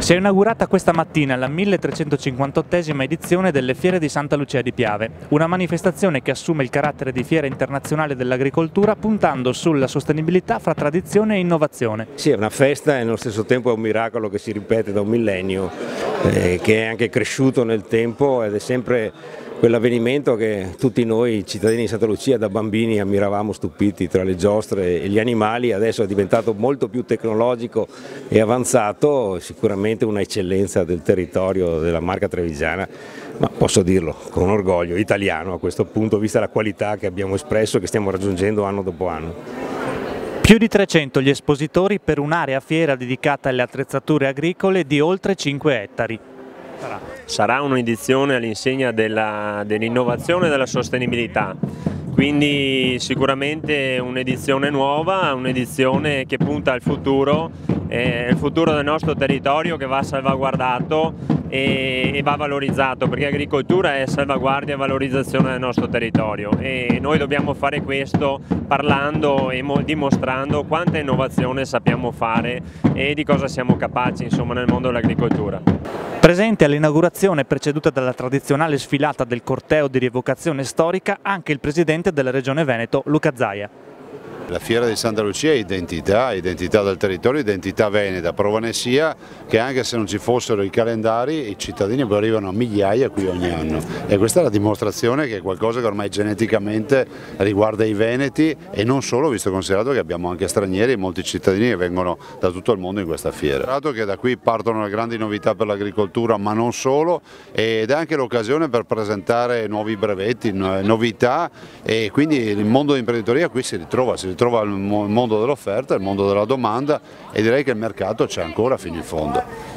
Si è inaugurata questa mattina la 1358esima edizione delle Fiere di Santa Lucia di Piave, una manifestazione che assume il carattere di fiera internazionale dell'agricoltura puntando sulla sostenibilità fra tradizione e innovazione. Sì, è una festa e nello stesso tempo è un miracolo che si ripete da un millennio, che è anche cresciuto nel tempo ed è sempre quell'avvenimento che tutti noi cittadini di Santa Lucia da bambini ammiravamo stupiti tra le giostre e gli animali. Adesso è diventato molto più tecnologico e avanzato, sicuramente un'eccellenza del territorio della Marca Trevigiana, ma posso dirlo con orgoglio, italiano a questo punto, vista la qualità che abbiamo espresso e che stiamo raggiungendo anno dopo anno. Più di 300 gli espositori per un'area fiera dedicata alle attrezzature agricole di oltre 5 ettari. Sarà un'edizione all'insegna dell'innovazione e della sostenibilità, quindi sicuramente un'edizione nuova, un'edizione che punta al futuro, il futuro del nostro territorio che va salvaguardato e va valorizzato, perché agricoltura è salvaguardia e valorizzazione del nostro territorio e noi dobbiamo fare questo parlando e dimostrando quanta innovazione sappiamo fare e di cosa siamo capaci, insomma, nel mondo dell'agricoltura. Presente all'inaugurazione preceduta dalla tradizionale sfilata del corteo di rievocazione storica anche il presidente della Regione Veneto, Luca Zaia. La Fiera di Santa Lucia è identità del territorio, identità veneta. Prova ne sia che anche se non ci fossero i calendari, i cittadini arrivano a migliaia qui ogni anno e questa è la dimostrazione che è qualcosa che ormai geneticamente riguarda i veneti e non solo, visto e considerato che abbiamo anche stranieri e molti cittadini che vengono da tutto il mondo in questa fiera. Tra che da qui partono le grandi novità per l'agricoltura, ma non solo, ed è anche l'occasione per presentare nuovi brevetti, novità, e quindi il mondo dell'imprenditoria qui si ritrova il mondo dell'offerta, il mondo della domanda, e direi che il mercato c'è ancora fino in fondo.